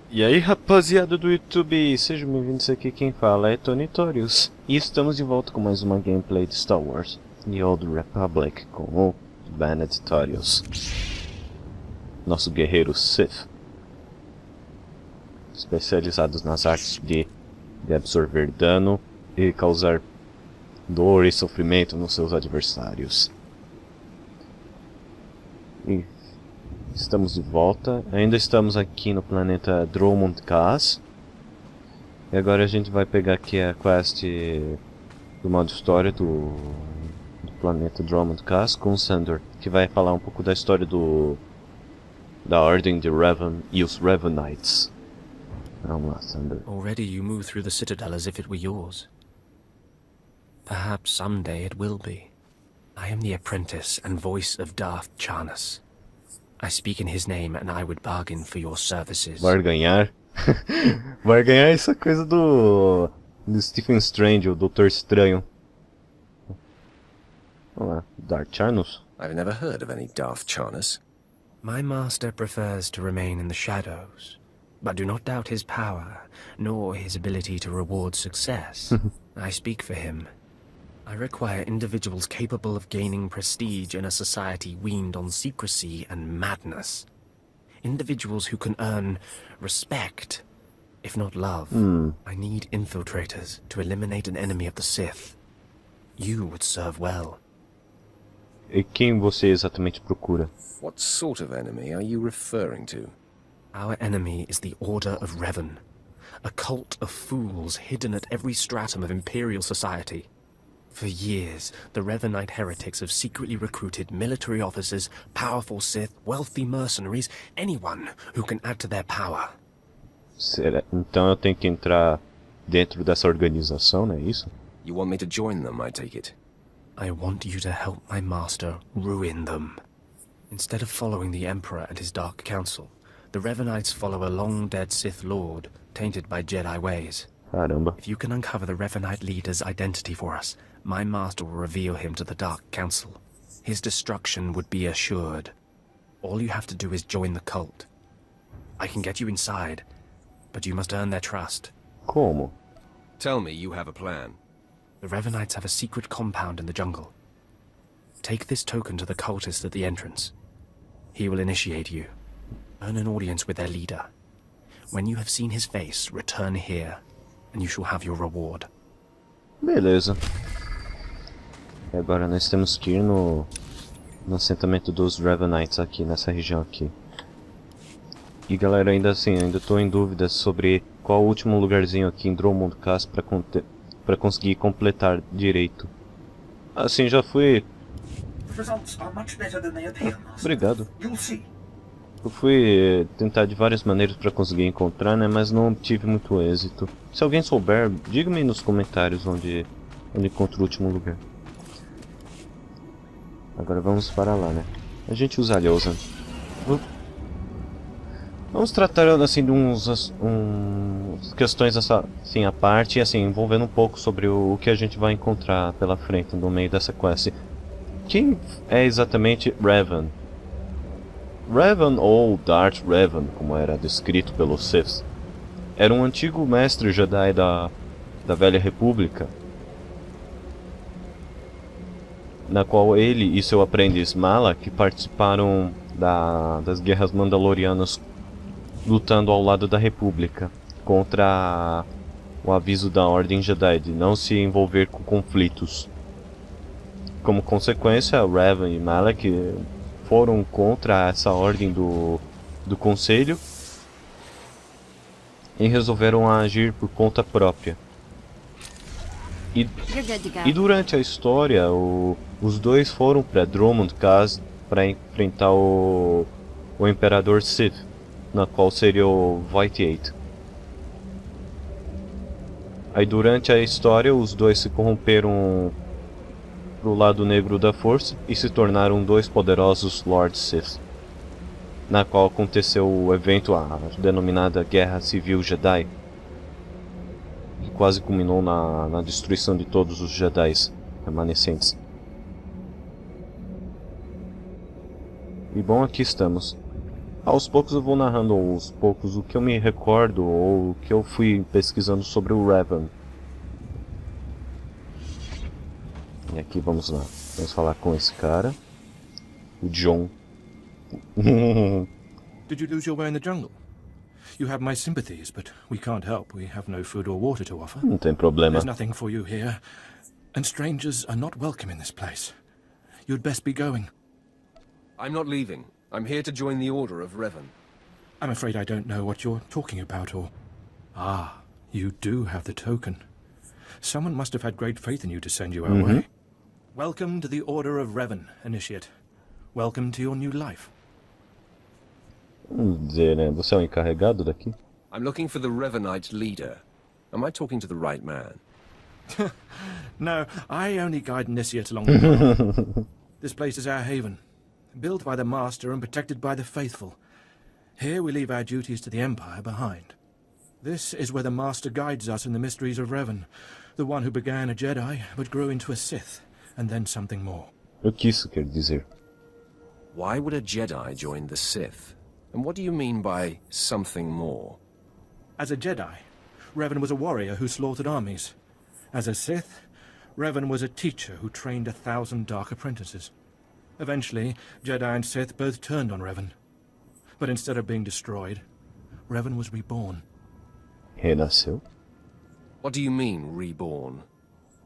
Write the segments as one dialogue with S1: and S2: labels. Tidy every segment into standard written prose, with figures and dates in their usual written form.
S1: E aí, rapaziada do YouTube, sejam bem-vindos. Aqui quem fala é Benet Torius. E estamos de volta com mais uma gameplay de Star Wars The Old Republic com o Benet Torius, nosso guerreiro Sith, especializados nas artes de absorver dano e causar dor e sofrimento nos seus adversários. E estamos de volta, ainda estamos aqui no planeta Dromund Kaas. E agora a gente vai pegar aqui a quest do modo história do planeta Dromund Kaas com o Sandor, que vai falar um pouco da história da Ordem de Revan e os Revanites. Vamos lá, Sandor.
S2: Already you move through the citadel as if it were yours. Perhaps someday it will be. I am the apprentice and voice of Darth Charnus. I speak in his name and I would bargain for your services.
S1: Barganhar? Barganhar é essa coisa do Stephen Strange, o Doutor Estranho. Vamos lá, Darth Charnus?
S3: I've never heard of any Darth Charnus.
S2: My master prefers to remain in the shadows, but do not doubt his power, nor his ability to reward success. I speak for him. I require individuals capable of gaining prestige in a society weaned on secrecy and madness. Individuals who can earn respect, if not love. I need infiltrators to eliminate an enemy of the Sith. You would serve well.
S1: E quem você exatamente procura?
S3: What sort of enemy are you referring to?
S2: Our enemy is the Order of Revan, a cult of fools hidden at every stratum of Imperial society. For years, the Revanite heretics have secretly recruited military officers, powerful Sith, wealthy mercenaries, anyone who can add to their power.
S1: Será? Então eu tenho que entrar dentro dessa organização, não é isso?
S3: You want me to join them, I take it?
S2: I want you to help my master ruin them. Instead of following the Emperor and his Dark Council, the Revanites follow a long-dead Sith Lord, tainted by Jedi ways.
S1: Caramba.
S2: If you can uncover the Revanite leader's identity for us, my master will reveal him to the Dark Council. His destruction would be assured. All you have to do is join the cult. I can get you inside, but you must earn their trust.
S1: Como?
S3: Tell me you have a plan.
S2: The Revanites have a secret compound in the jungle. Take this token to the cultist at the entrance. He will initiate you. Earn an audience with their leader. When you have seen his face, return here, and you shall have your reward.
S1: Beleza. E agora nós temos que ir no assentamento dos Revanites aqui, nessa região aqui. E galera, ainda assim, ainda estou em dúvida sobre qual o último lugarzinho aqui em Dromund Kaas para conseguir completar direito. Assim, já fui... Obrigado. Eu fui tentar de várias maneiras para conseguir encontrar, né, mas não tive muito êxito. Se alguém souber, diga-me nos comentários onde encontro o último lugar. Agora vamos para lá, né? A gente usa a Lhausa. Vamos tratar assim de uns questões assim à parte, assim, envolvendo um pouco sobre o que a gente vai encontrar pela frente no meio dessa quest. Quem é exatamente Revan? Revan, ou Darth Revan, como era descrito pelos Siths, era um antigo mestre Jedi da Velha República, na qual ele e seu aprendiz Malak participaram das guerras mandalorianas, lutando ao lado da República contra o aviso da Ordem Jedi de não se envolver com conflitos. Como consequência, Revan e Malak foram contra essa ordem do Conselho e resolveram agir por conta própria. E durante a história, os dois foram para Dromund Kaas para enfrentar o Imperador Sith, na qual seria o Vette. Aí durante a história, os dois se corromperam pro lado negro da força e se tornaram dois poderosos Lord Sith, na qual aconteceu o evento, a denominada Guerra Civil Jedi, que quase culminou na destruição de todos os Jedi remanescentes. E bom, aqui estamos. Aos poucos eu vou narrando aos poucos o que eu me recordo ou o que eu fui pesquisando sobre o Revan. E aqui vamos lá. Vamos falar com esse cara. O John.
S2: Did you lose your way in the jungle? You have my sympathies, but we can't help. We have no food or water to offer.
S1: Não tem problema.
S2: There's nothing for you here, and strangers are not welcome in this place. You'd best be going.
S3: I'm not leaving. I'm here to join the Order of Revan.
S2: I'm afraid I don't know what you're talking about, or... Ah, you do have the token. Someone must have had great faith in you to send you our way. Welcome to the Order of Revan, Initiate. Welcome to your new life.
S1: Vamos dizer, né? Você é o encarregado daqui?
S3: I'm looking for the Revanite leader. Am I talking to the right man?
S2: No, I only guide Initiate along the path. This place is our haven, built by the Master and protected by the faithful. Here we leave our duties to the Empire behind. This is where the Master guides us in the mysteries of Revan, the one who began a Jedi but grew into a Sith, and then something more.
S1: O que isso quer dizer?
S3: Why would a Jedi join the Sith? And what do you mean by something more?
S2: As a Jedi, Revan was a warrior who slaughtered armies. As a Sith, Revan was a teacher who trained 1,000 dark apprentices. Eventually, Jedi and Sith both turned on Revan. But instead of being destroyed, Revan was reborn.
S1: Renasceu?
S3: What do you mean, reborn?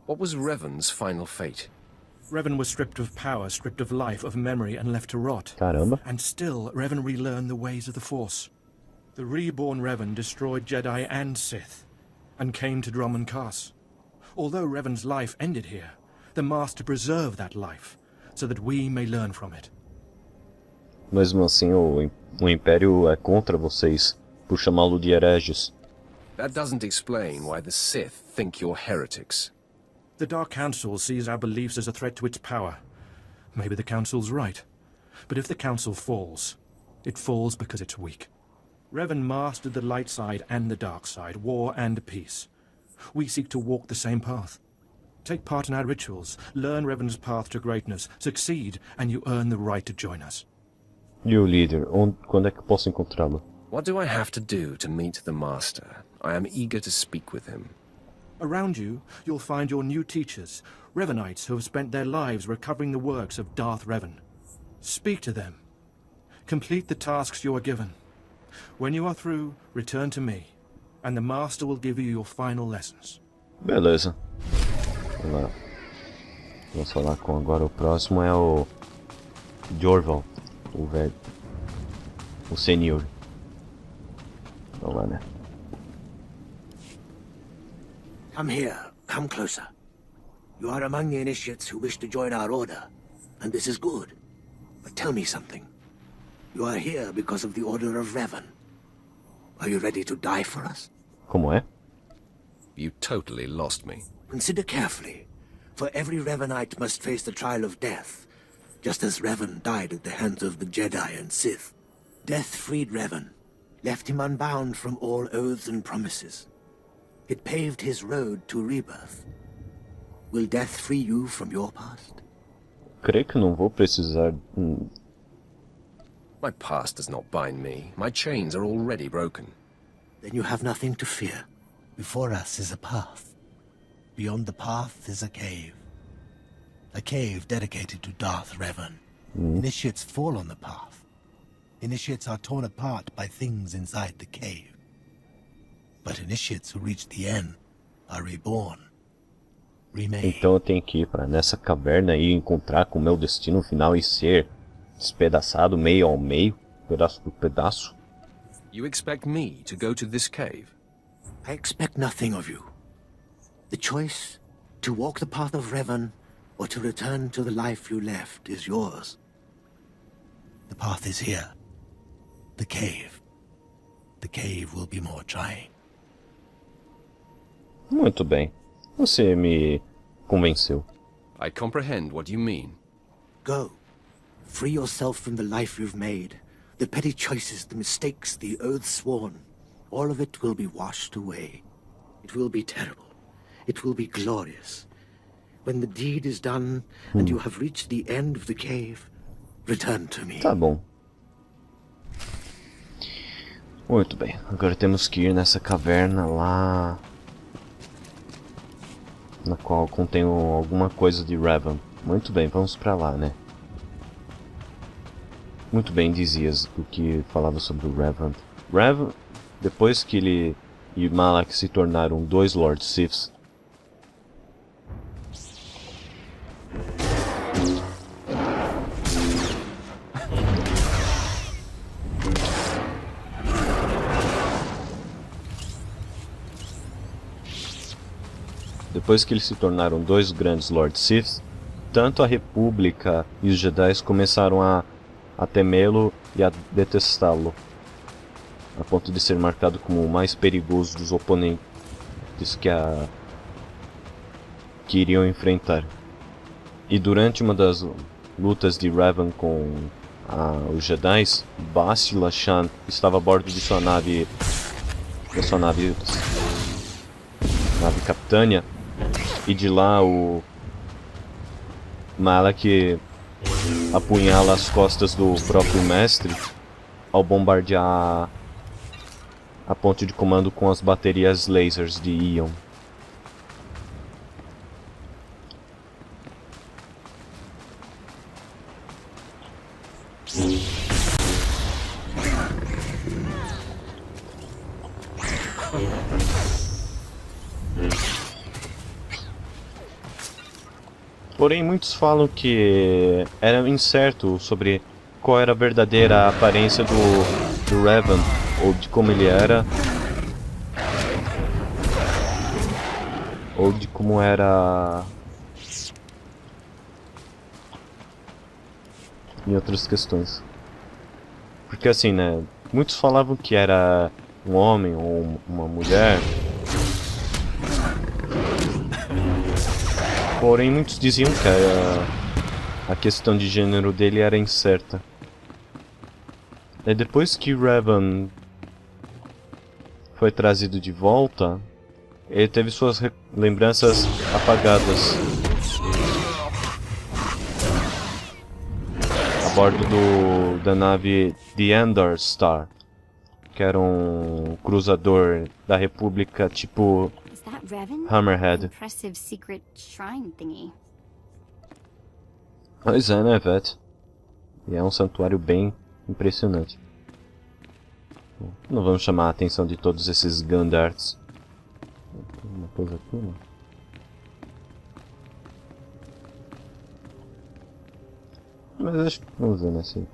S3: What was Revan's final fate?
S2: Revan was stripped of power, stripped of life, of memory, and left to rot.
S1: Caramba.
S2: And still, Revan relearned the ways of the Force. The reborn Revan destroyed Jedi and Sith, and came to Dromund Kaas. Although Revan's life ended here, the Master preserved that life, so that we may learn from it.
S1: Mesmo assim, o Império é contra vocês, por chamá-lo de hereges.
S3: That doesn't explain why the Sith think you're heretics.
S2: The Dark Council sees our beliefs as a threat to its power. Maybe the Council's right. But if the Council falls, it falls because it's weak. Revan mastered the light side and the dark side, war and peace. We seek to walk the same path. Take part in our rituals, learn Revan's path to greatness, succeed, and you earn the right to join us.
S1: E o líder? Quando é que eu posso encontrá-lo?
S3: What do I have to do to meet the Master? I am eager to speak with him.
S2: Around you, you'll find your new teachers, Revanites who have spent their lives recovering the works of Darth Revan. Speak to them. Complete the tasks you are given. When you are through, return to me, and the Master will give you your final lessons.
S1: Beleza. Vamos lá. Vamos falar com agora o próximo é o Jorval, o velho, o senhor. Vamos lá, né?
S4: Come here. Come closer. You are among the initiates who wish to join our order, and this is good. But tell me something. You are here because of the Order of Revan. Are you ready to die for us?
S1: Como é?
S3: You totally lost me.
S4: Consider carefully, for every Revanite must face the trial of death, just as Revan died at the hands of the Jedi and Sith. Death freed Revan, left him unbound from all oaths and promises. It paved his road to rebirth. Will death free you from your past?
S1: Creio que não vou precisar.
S3: My past does not bind me. My chains are already broken.
S4: Then you have nothing to fear. Before us is a path. Beyond the path is a cave. A cave dedicated to Darth Revan. Initiates fall on the path. Initiates are torn apart by things inside the cave. But initiates who reach the end are reborn. Remain.
S1: Então eu tenho que ir para nessa caverna e encontrar com o meu destino final e ser despedaçado meio ao meio, pedaço por pedaço.
S3: You expect me to go to this cave?
S4: I expect nothing of you. The choice to walk the path of Revan or to return to the life you left is yours. The path is here. The cave. The cave will be more trying.
S1: Muito bem. Você me convenceu.
S3: I comprehend what you mean.
S4: Go. Free yourself from the life you've made. The petty choices, the mistakes, the oaths sworn. All of it will be washed away. It will be terrible. It will be glorious. When the deed is done and you have reached the end of the cave, return to me.
S1: Tá bom. Muito bem, agora temos que ir nessa caverna lá, na qual contém alguma coisa de Revan. Muito bem, vamos pra lá, né? Muito bem, dizias o que falava sobre o Revan. Revan, depois que ele e Malak se tornaram dois Lord Siths, grandes Lord Siths, tanto a República e os Jedi começaram a temê-lo e a detestá-lo, a ponto de ser marcado como o mais perigoso dos oponentes que iriam enfrentar. E durante uma das lutas de Revan com os Jedi, Bastila Shan estava a bordo de sua nave capitânia, e de lá o Malak apunhala as costas do próprio mestre ao bombardear a ponte de comando com as baterias lasers de Ion. Porém, muitos falam que era incerto sobre qual era a verdadeira aparência do Revan, ou de como ele era, ou de como era em outras questões. Porque assim, né, muitos falavam que era um homem ou uma mulher. Porém, muitos diziam que a questão de gênero dele era incerta. E depois que Revan foi trazido de volta, ele teve suas lembranças apagadas a bordo da nave The Endar Star, que era um cruzador da República tipo Hammerhead.
S5: Impressive secret shrine thingy.
S1: Pois é, né, Vette? E é um santuário bem impressionante. Não vamos chamar a atenção de todos esses Gandarts. Tem uma coisa aqui, né? Mas acho que vamos ver, né? Assim.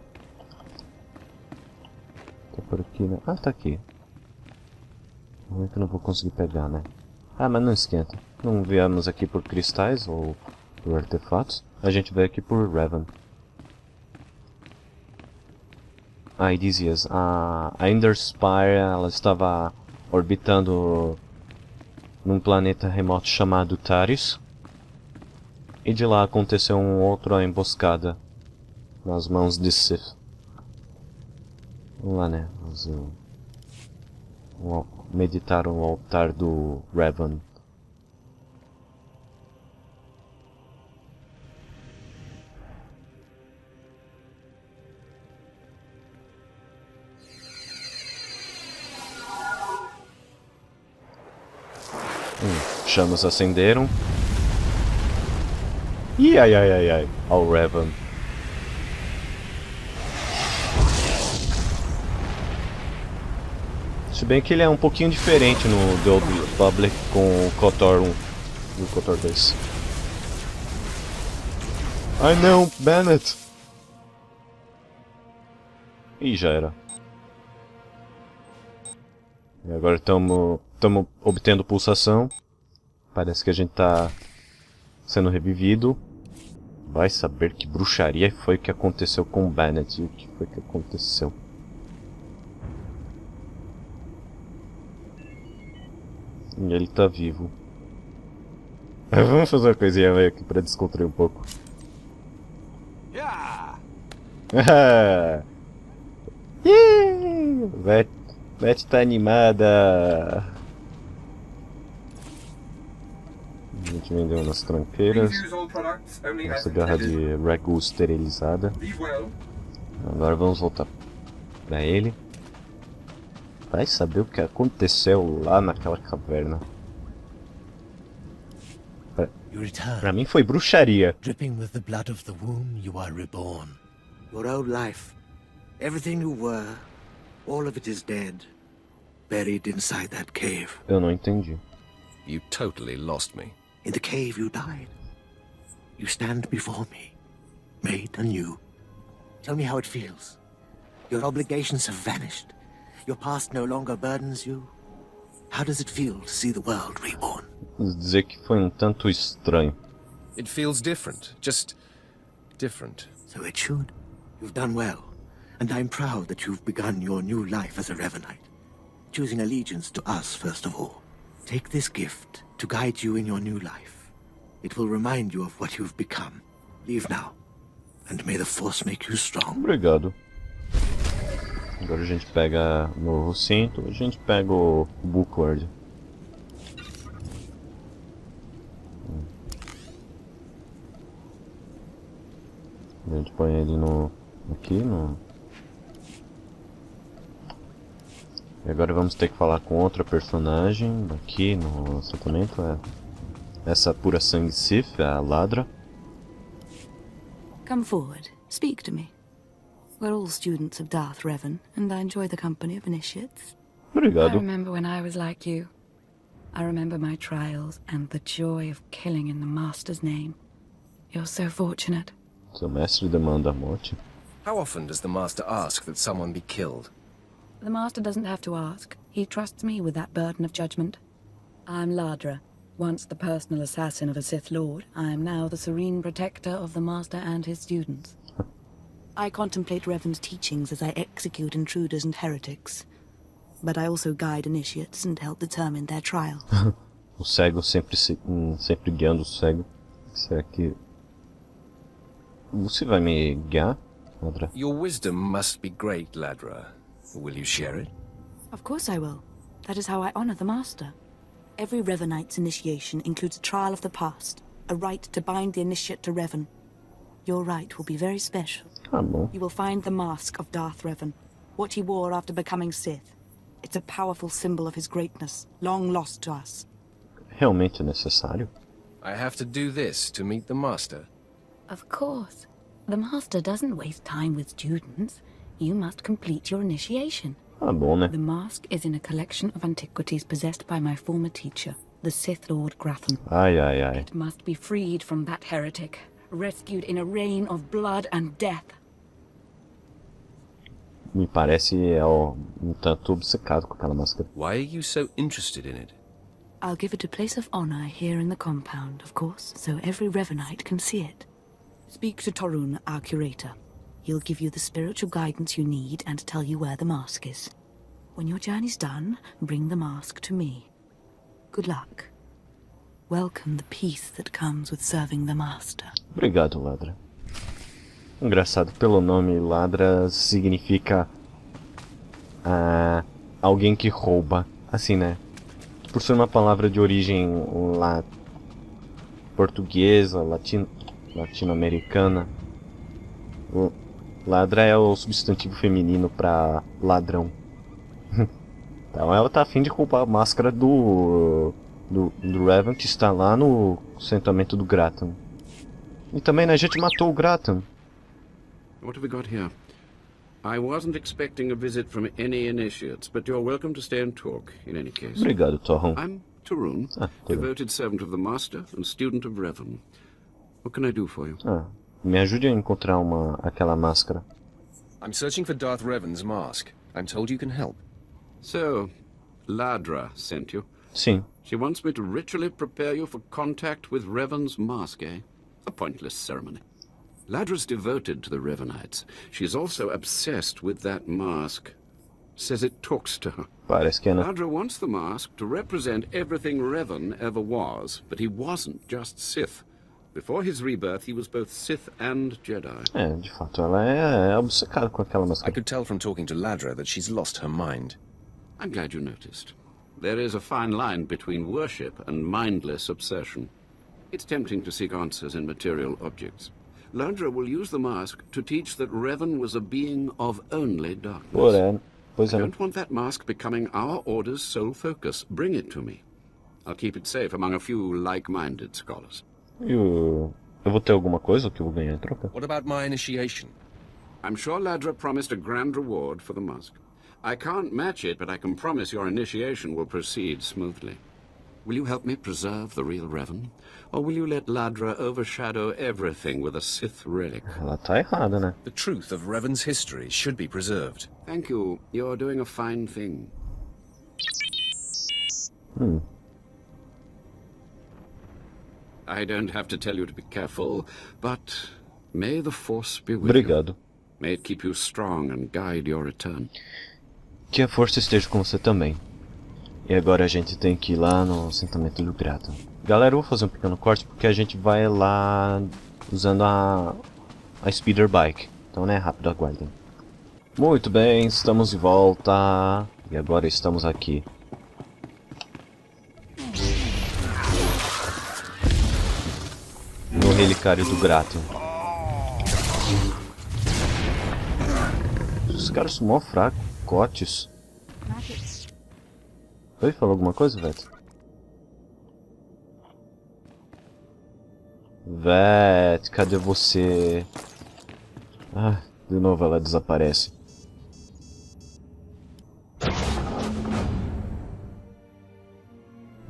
S1: Tá por aqui, né? Ah, tá aqui. Não é que eu não vou conseguir pegar, né? Ah, mas não esquenta. Não viemos aqui por cristais ou por artefatos. A gente veio aqui por Revan. Aí dizias, a Ender Spire, ela estava orbitando num planeta remoto chamado Torius. E de lá aconteceu uma outra emboscada nas mãos de Sith. Vamos lá, né? Meditar o altar do Revan. Chamas acenderam. E ai, ao Revan. Se bem que ele é um pouquinho diferente no The Old Republic com o KOTOR 1 e o KOTOR 2. Ai não, Benet! Ih, já era. E agora estamos obtendo pulsação. Parece que a gente tá sendo revivido. Vai saber que bruxaria foi que aconteceu com o Benet. O que foi que aconteceu? E ele tá vivo. Vamos fazer uma coisinha meio aqui pra descontrair um pouco. Vette tá animada. A gente vendeu umas tranqueiras. Essa garra de ragu esterilizada. Agora vamos voltar pra ele. Vai saber o que aconteceu lá naquela caverna.
S4: You return.
S1: Pra mim foi bruxaria.
S4: Dripping with the blood of the womb, you are reborn. Your old life, everything you were, all of it is dead, buried inside that cave.
S1: Eu não entendi.
S3: You totally lost me.
S4: In the cave you died. You stand before me, made anew. Tell me how it feels. Your obligations have vanished. Your past no longer burdens you. How does it feel to see the world reborn?
S1: Vou dizer que foi um tanto estranho.
S3: It feels different. Just different.
S4: So it should. You've done well, and I'm proud that you've begun your new life as a Revanite, choosing allegiance to us first of all. Take this gift to guide you in your new life. It will remind you of what you've become. Leave now, and may the Force make you strong.
S1: Obrigado. Agora a gente pega o novo cinto, a gente pega o Bookward. A gente põe ele aqui. E agora vamos ter que falar com outra personagem aqui no assentamento. Essa pura sangue Sith, a Ladra.
S6: Come forward. Speak to me. We're all students of Darth Revan, and I enjoy the company of initiates. I
S1: Obrigado.
S6: remember when I was like you. I remember my trials and the joy of killing in the Master's name. You're so fortunate.
S1: Seu mestre demanda a morte.
S3: How often does the Master ask that someone be killed?
S6: The Master doesn't have to ask. He trusts me with that burden of judgment. I'm Ladra. Once the personal assassin of a Sith Lord, I am now the serene protector of the Master and his students. I contemplate Revan's teachings as I execute intruders and heretics. But I also guide initiates and help determine their trial.
S1: O cego sempre guiando o cego. Será que... Você vai me guiar, Ladra?
S3: Your wisdom must be great, Ladra. Will you share it?
S6: Of course I will. That is how I honor the Master. Every Revanite's initiation includes a trial of the past, a rite to bind the initiate to Revan. Your rite will be very special.
S1: Ah, bom.
S6: You will find the mask of Darth Revan, what he wore after becoming Sith. It's a powerful symbol of his greatness, long lost to us.
S1: Realmente necessário?
S3: I have to do this to meet the Master.
S6: Of course. The Master doesn't waste time with students. You must complete your initiation.
S1: Ah, bom, né?
S6: The mask is in a collection of antiquities possessed by my former teacher, the Sith Lord Grathan.
S1: Ai, ai, ai.
S6: It must be freed from that heretic, rescued in a reign of blood and death.
S1: Me parece um tanto obcecado com aquela máscara.
S3: Why are you so interested in it?
S6: I'll give it a place of honor here in the compound, of course, so every Revanite can see it. Speak to Torun, our curator. He'll give you the spiritual guidance you need and tell you where the mask is. When your journey's done, bring the mask to me. Good luck. Welcome the peace that comes with serving the Master.
S1: Obrigado, Ladra. Engraçado, pelo nome Ladra significa alguém que rouba. Assim, né? Por ser uma palavra de origem portuguesa, latino-americana, Ladra é o substantivo feminino para ladrão. Então ela tá a fim de roubar a máscara do Revan, que está lá no assentamento do Grathan. E também, né, a gente matou o Grathan.
S7: What have we got here? I wasn't expecting a visit from any initiates, but you're welcome to stay and talk, in any case.
S1: Obrigado, Torrun.
S7: I'm Torun, devoted servant of the Master and student of Revan. What can I do for you?
S1: Me ajude a encontrar aquela máscara.
S3: I'm searching for Darth Revan's mask. I'm told you can help.
S7: So, Ladra sent you.
S1: Sim.
S7: She wants me to ritually prepare you for contact with Revan's mask, eh? A pointless ceremony. Ladra's devoted to the Revanites. She's also obsessed with that mask. Says it talks to her.
S1: Parece que é, né?
S7: Ladra wants the mask to represent everything Revan ever was, but he wasn't just Sith. Before his rebirth, he was both Sith and Jedi.
S1: De fato, ela é obcecada com aquela
S3: I
S1: máscara.
S3: could tell from talking to Ladra that she's lost her mind.
S7: I'm glad you noticed. There is a fine line between worship and mindless obsession. It's tempting to seek answers in material objects. Ladra will use the mask to teach that Revan was a being of only darkness.
S1: Pois
S7: I
S1: é, né?
S7: don't want that mask becoming our order's sole focus. Bring it to me. I'll keep it safe among a few like-minded scholars.
S1: Eu vou ter alguma coisa que eu vou ganhar em troca?
S3: What about my initiation?
S7: I'm sure Ladra promised a grand reward for the mask. I can't match it, but I can promise your initiation will proceed smoothly. Will you help me preserve the real Revan? Or will you let Ladra overshadow everything with a Sith relic?
S1: Ela tá errada, né?
S3: The truth of Revan's history should be preserved.
S7: Thank you. You're doing a fine thing. I don't have to tell you to be careful, but may the Force be with
S1: Obrigado.
S7: you. May it keep you strong and guide your return.
S1: Que a força esteja com você também. E agora a gente tem que ir lá no assentamento do Grato. Galera, eu vou fazer um pequeno corte porque a gente vai lá usando a speeder bike. Então, né, rápido, aguardem. Muito bem, estamos de volta. E agora estamos aqui. No relicário do Grato. Os caras são mó fracotes. Oi, falou alguma coisa, Vette? Vette, cadê você? Ah, de novo ela desaparece.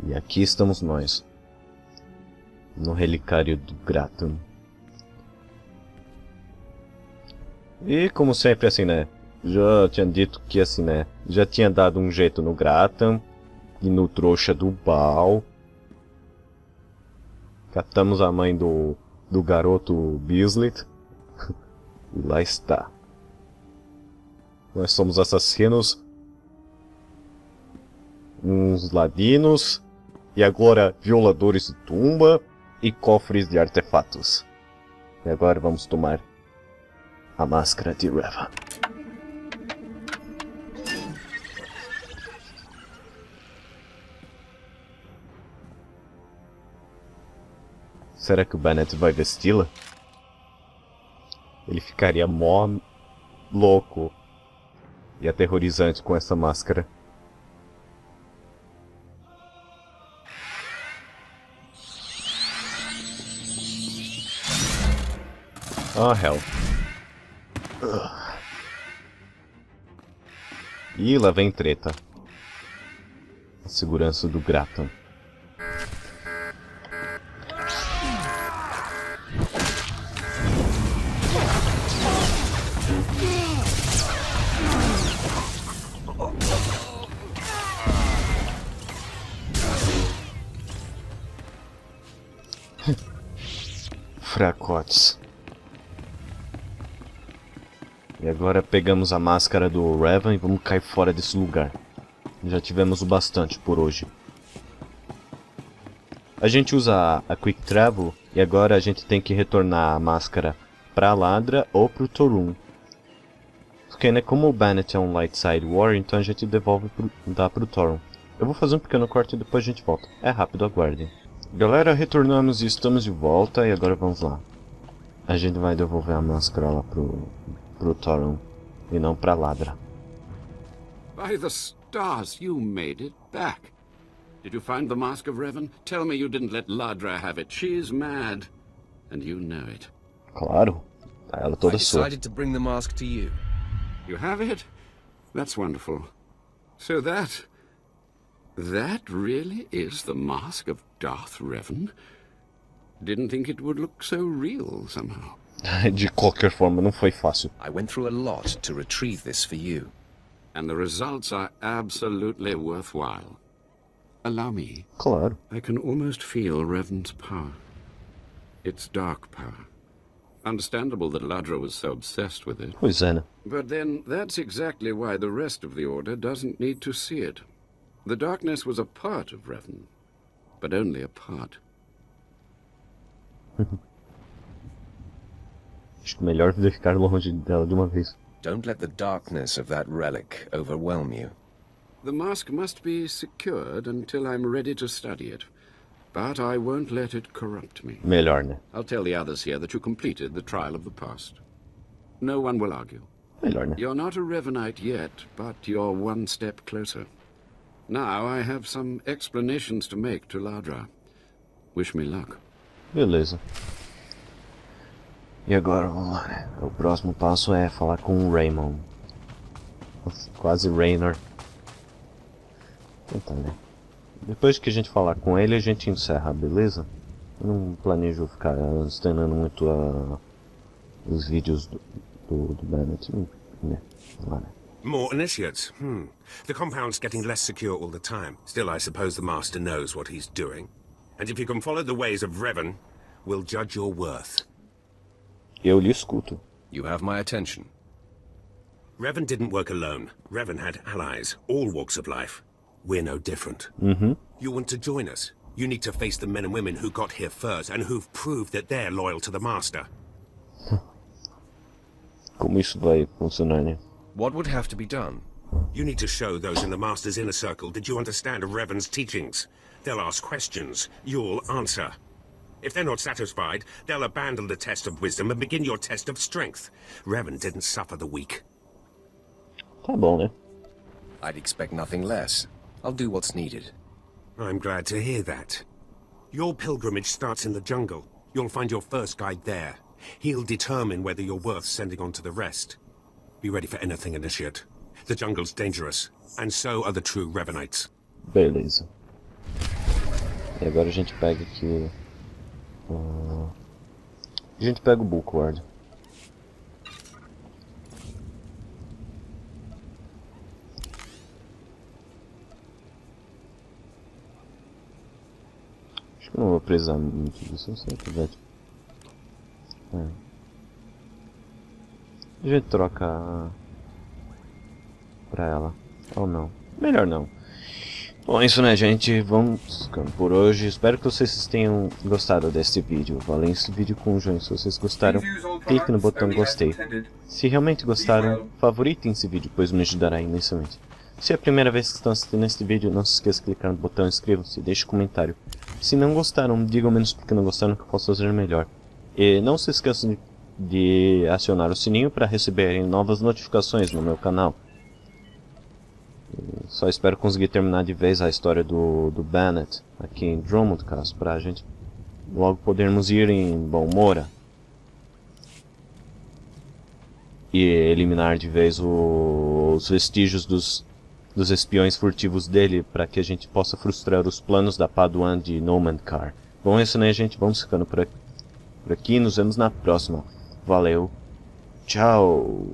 S1: E aqui estamos nós. No relicário do Grato. E como sempre assim, né? Já tinha dito que assim, né? Já tinha dado um jeito no Gratham e no trouxa do Baal. Catamos a mãe do garoto Bislet. E lá está. Nós somos assassinos. Uns ladinos. E agora violadores de tumba e cofres de artefatos. E agora vamos tomar a máscara de Revan. Será que o Benet vai vesti-la? Ele ficaria mó louco e aterrorizante com essa máscara. Oh, hell. Ih, lá vem treta. A segurança do Gratham. Fracotes. E agora pegamos a máscara do Revan e vamos cair fora desse lugar. Já tivemos o bastante por hoje. A gente usa a Quick Travel e agora a gente tem que retornar a máscara pra Ladra ou pro Torun. Porque, né, como o Benet é um Light Side War, então a gente dá pro Torun. Eu vou fazer um pequeno corte e depois a gente volta. É rápido, aguardem. Galera, retornamos e estamos de volta e agora vamos lá. A gente vai devolver a máscara lá pro Torun e não pra Ladra.
S7: By the stars, you made it back. Did you find the Mask of Revan? Tell me you didn't let Ladra have it. She's mad. And you know it.
S1: Claro. Tá ela toda
S3: I
S1: sua.
S3: decided to bring the mask to you.
S7: You have it? That's wonderful. So that really is the mask of Darth Revan? Didn't think it would look so real somehow.
S1: De qualquer forma, não foi fácil.
S3: I went through a lot to retrieve this for you.
S7: And the results are absolutely worthwhile. Allow me.
S1: Claro.
S7: I can almost feel Revan's power. It's dark power. Understandable that Ladra was so obsessed with it.
S1: Pois é, né?
S7: But then, that's exactly why the rest of the Order doesn't need to see it. The darkness was a part of Revan, but only a part.
S1: Acho que melhor ficar longe dela de uma vez.
S3: Don't let the darkness of that relic overwhelm you.
S7: The mask must be secured until I'm ready to study it. But I won't let it corrupt me.
S1: Melhor, né?
S7: I'll tell the others here that you completed the trial of the past. No one will argue.
S1: Melhor, né?
S7: You're not a Revanite yet, but you're one step closer. Now I have some explanations to make to Ladra. Wish me luck.
S1: Beleza. E agora, vamos lá, né? O próximo passo é falar com o Raymond. Nossa, quase Raynor. Então, né? Depois que a gente falar com ele, a gente encerra, beleza? Eu não planejo ficar estendendo muito os vídeos do Benet, né? Lá, né?
S8: More initiates. The compound's getting less secure all the time. Still, I suppose the Master knows what he's doing. And if you can follow the ways of Revan, we'll judge your worth.
S1: Eu lhe escuto.
S3: You have my attention.
S8: Revan didn't work alone. Revan had allies, all walks of life. We're no different. You want to join us? You need to face the men and women who got here first and who've proved that they're loyal to the Master.
S1: Como isso vai funcionar, né?
S3: What would have to be done?
S8: You need to show those in the Master's inner circle that you understand Revan's teachings. They'll ask questions. You'll answer. If they're not satisfied, they'll abandon the test of wisdom and begin your test of strength. Revan didn't suffer the weak.
S1: Tá bom, né?
S3: I'd expect nothing less. I'll do what's needed.
S8: I'm glad to hear that. Your pilgrimage starts in the jungle. You'll find your first guide there. He'll determine whether you're worth sending on to the rest. Be ready for anything, Initiate. The jungle's dangerous, and so are the true Revanites.
S1: Beleza. E agora a gente pega aqui... a gente pega o Bookward. Acho que não vou precisar muito disso, não sei o que vai. A gente troca pra ela. Ou não. Melhor não. Bom, é isso, né, gente? Vamos ficando por hoje. Espero que vocês tenham gostado desse vídeo. Valeu esse vídeo com o joinha. Se vocês gostaram, clique no botão gostei. Se realmente gostaram, favoritem esse vídeo, pois me ajudará imensamente. Se é a primeira vez que estão assistindo este vídeo, não se esqueça de clicar no botão inscrevam-se e deixe um comentário. Se não gostaram, digam menos porque não gostaram, que eu posso fazer melhor. E não se esqueçam de acionar o sininho para receberem novas notificações no meu canal. Só espero conseguir terminar de vez a história do Benet aqui em Dromund Kaas, para a gente logo podermos ir em Balmora e eliminar de vez os vestígios dos espiões furtivos dele, para que a gente possa frustrar os planos da Paduan de Nomankar. Bom, é isso, né, gente? Vamos ficando por aqui. Nos vemos na próxima. Valeu. Tchau.